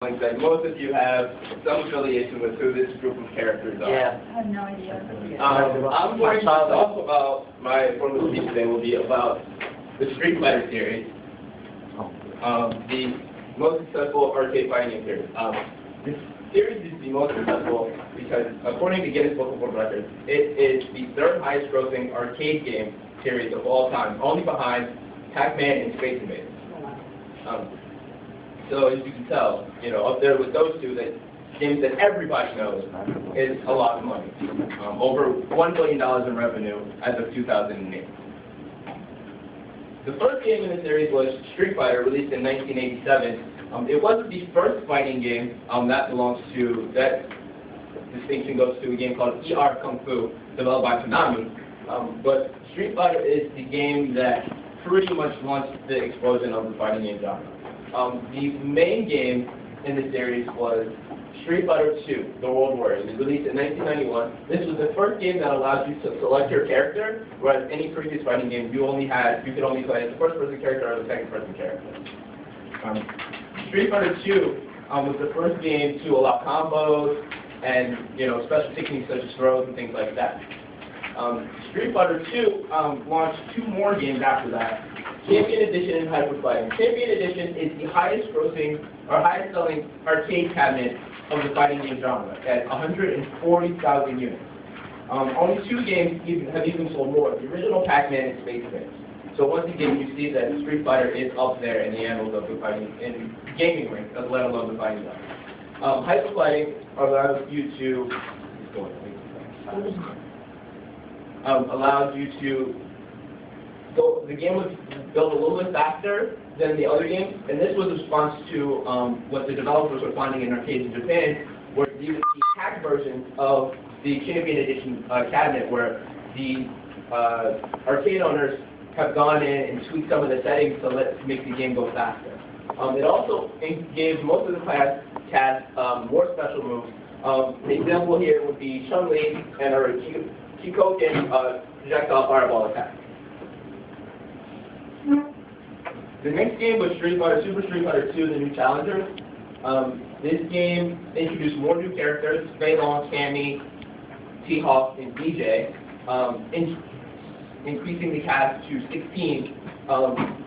Like that most of you have some affiliation with who this group of characters are. Yeah. I have no idea. I'm going to talk about, my formal speech today will be about the Street Fighter series, the most successful arcade fighting game series. This series is the most successful because, according to Guinness Book of World Records, it is the third highest grossing arcade game series of all time, only behind Pac-Man and Space Invaders. So as you can tell, you know, up there with those two, that games that everybody knows is a lot of money. Over $1 billion in revenue as of 2008. The first game in the series was Street Fighter, released in 1987. It wasn't the first fighting game that distinction goes to a game called ER Kung Fu, developed by Konami. But Street Fighter is the game that pretty much launched the explosion of the fighting game genre. The main game in the series was Street Fighter 2, The World Warriors. It was released in 1991. This was the first game that allowed you to select your character, whereas any previous fighting game you could only play as the first-person character or the second-person character. Street Fighter 2 was the first game to allow combos and special techniques such as throws and things like that. Street Fighter 2 launched two more games after that. Champion Edition and Hyper Fighting. Champion Edition is the highest selling arcade cabinet of the fighting game genre at 140,000 units. Only two games have even sold more, the original Pac-Man and Space Invaders. So once again, you see that Street Fighter is up there in the annals of the fighting, in gaming rings, let alone the fighting genre. Hyper Fighting allows you to, the game was built a little bit faster than the other games, and this was a response to what the developers were finding in arcades in Japan, where you would see hacked versions of the Champion Edition cabinet, where the arcade owners have gone in and tweaked some of the settings to make the game go faster. It also gave most of the cast more special moves. The example here would be Chun-Li and her Kikoken projectile fireball attack. The next game was Super Street Fighter 2, The New Challengers. This game introduced more new characters, Fei Long, Cammy, T-Hawk, and DJ, increasing the cast to 16,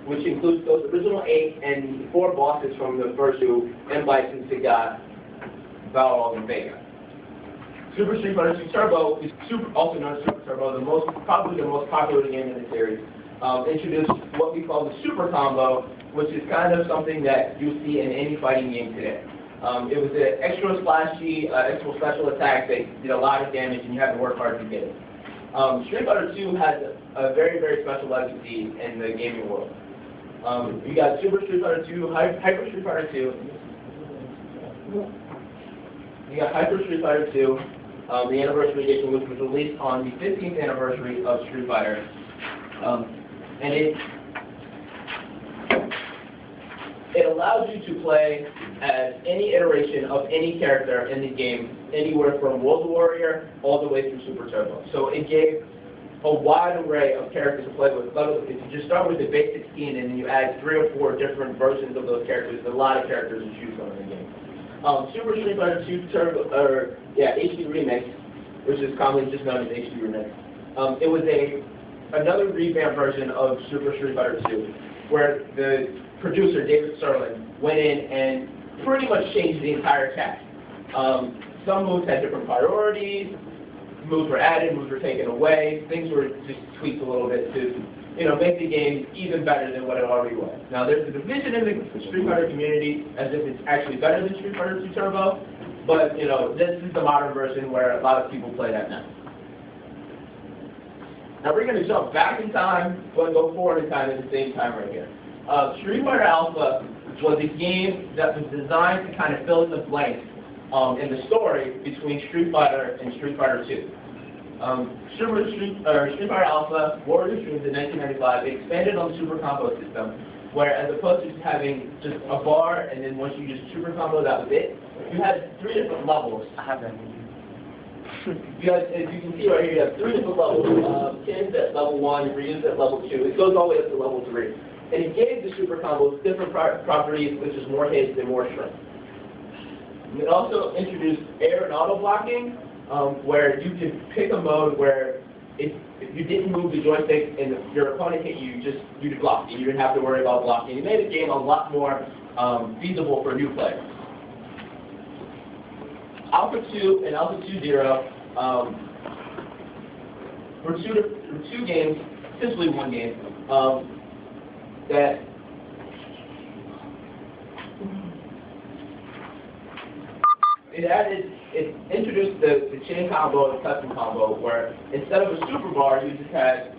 which includes those original 8 and 4 bosses from the first two, M-Bison, Sagat, Balrog, and Vega. Super Street Fighter 2 Turbo is also known as Super Turbo, probably the most popular game in the series. Introduced what we call the super combo, which is kind of something that you see in any fighting game today. It was an extra splashy, extra special attack that did a lot of damage, and you had to work hard to get it. Street Fighter 2 has a very, very special legacy in the gaming world. You got Super Street Fighter 2, Hyper Street Fighter 2. You got Hyper Street Fighter 2, the anniversary edition, which was released on the 15th anniversary of Street Fighter. And it allows you to play as any iteration of any character in the game, anywhere from World Warrior all the way through Super Turbo. So it gave a wide array of characters to play with. If you just start with the base 16 and then you add 3 or 4 different versions of those characters, there's a lot of characters to choose from in the game. Super Street Fighter 2 HD Remix, which is commonly just known as HD Remix. It was another revamped version of Super Street Fighter 2, where the producer, David Sterling, went in and pretty much changed the entire cast. Some moves had different priorities, moves were added, moves were taken away, things were just tweaked a little bit to make the game even better than what it already was. Now there's a division in the Street Fighter community as if it's actually better than Street Fighter 2 Turbo, but this is the modern version where a lot of people play that now. Now we're going to jump back in time, but go forward in time at the same time right here. Street Fighter Alpha was a game that was designed to kind of fill in the blanks in the story between Street Fighter and Street Fighter 2. Street Fighter Alpha, Warrior Streams in 1995, it expanded on the super combo system, where as opposed to having just a bar and then once you just super combo, that was it, you had 3 different levels. I have that. You guys, as you can see right here, you have 3 different levels. Ken's at level 1, Ryu's at level 2. It goes all the way up to level 3. And it gave the super combos different properties, which is more hits and more strength. It also introduced air and auto blocking, where you could pick a mode where if you didn't move the joystick and your opponent hit you, you'd block. You didn't have to worry about blocking. It made the game a lot more feasible for new players. Alpha 2 and Alpha 2.0 were two games, essentially one game, that it introduced the chain combo and custom combo, where instead of a super bar, you just had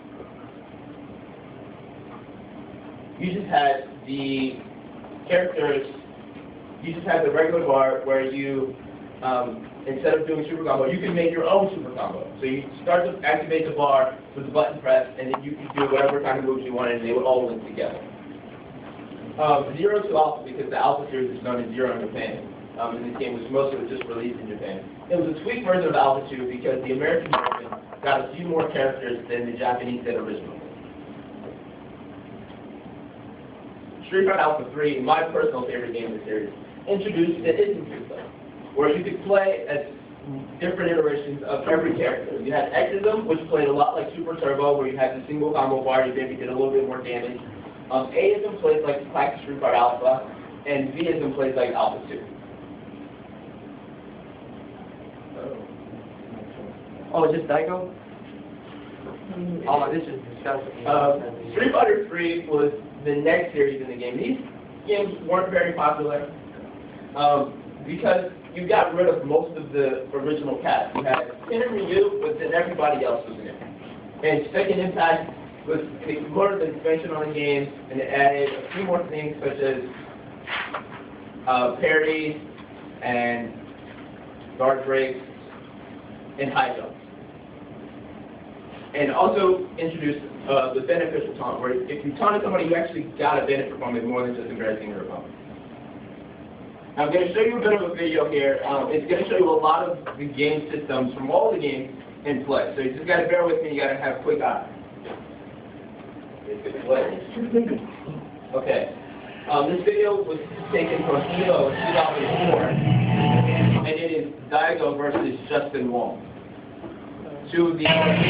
the characters. You just had the regular bar where you, instead of doing super combo, you can make your own super combo. So you start to activate the bar with the button press, and then you can do whatever kind of moves you wanted, and they would all link together. 0 to Alpha, because the Alpha series is known as 0 in Japan. And this game was most of it just released in Japan. It was a tweaked version of Alpha 2 because the American version got a few more characters than the Japanese did originally. Street Fighter Alpha 3, my personal favorite game in the series, introduced the instant system, where you could play as different iterations of every character. You had Xism, which played a lot like Super Turbo, where you had the single combo bar, you maybe did a little bit more damage. Aism plays like classic Street Fighter Alpha, and Vism plays like Alpha 2. Oh, is this Daigo? Oh, this is disgusting. Street Fighter 3 was the next series in the game. These games weren't very popular because you got rid of most of the original cast. You had Ken and Ryu, but then everybody else was in it. And Second Impact was more of an expansion on the game, and it added a few more things such as parries and guard breaks and high jumps. And also introduced the beneficial taunt, where if you taunted somebody, you actually got a benefit from it more than just embarrassing your opponent. I'm going to show you a bit of a video here. It's going to show you a lot of the game systems from all the games in play. So you just got to bear with me. You got to have quick eyes. Okay. This video was taken from VIDEO 2004, and it is Daigo versus Justin Wong. To the what's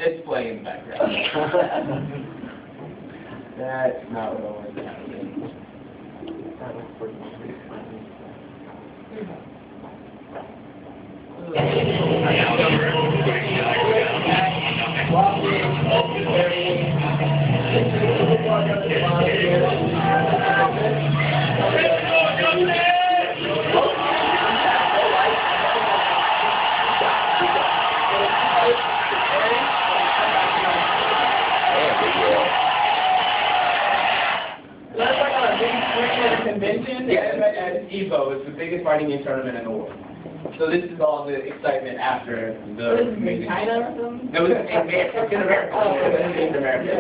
It's playing in the background. That's not what I want to happen. Convention at EVO is the biggest fighting game tournament in the world. So this is all the excitement after the meeting. China or something? No, it's in America. It's in America.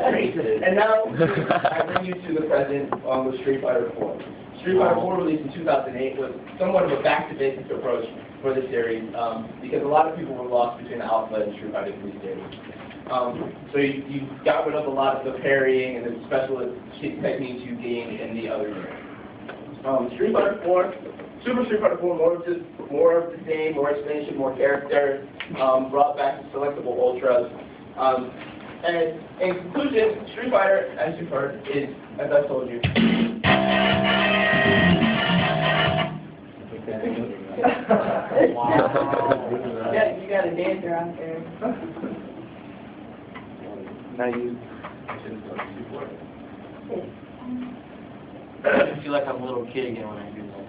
And now I bring you to the present with Street Fighter 4. Street Fighter 4, released in 2008, was somewhat of a back-to-basics approach for the series because a lot of people were lost between the Alpha and Street Fighter 3 series. So you got rid of a lot of the parrying and the special techniques you gained in the other games. Street Fighter 4, Super Street Fighter 4, more of the same, more expansion, more characters, brought back selectable ultras. And in conclusion, Street Fighter, as you've heard, is, as I told you, Yeah, you got a dancer out there. Now you. I feel like I'm a little kid again when I do that.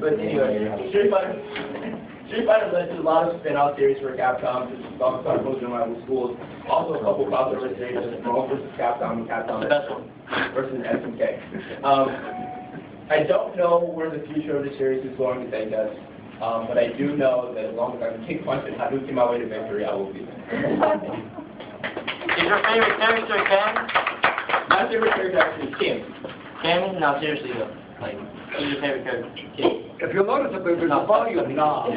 But anyway, Street Fighter led to a lot of spin-off series for Capcom, such as Star Closure Rival Schools. Also a couple crossover series, Marvel vs. Capcom and Capcom versus SNK. I don't know where the future of the series is going to take us, but I do know that as long as I can kick, punch, and Hadouken my way to victory, I will be there. your favorite character Cam? My favorite character actually is Kim. Cammy? No, seriously though. Like, who's your favorite character? Kim. If you'll notice, there's a volume knob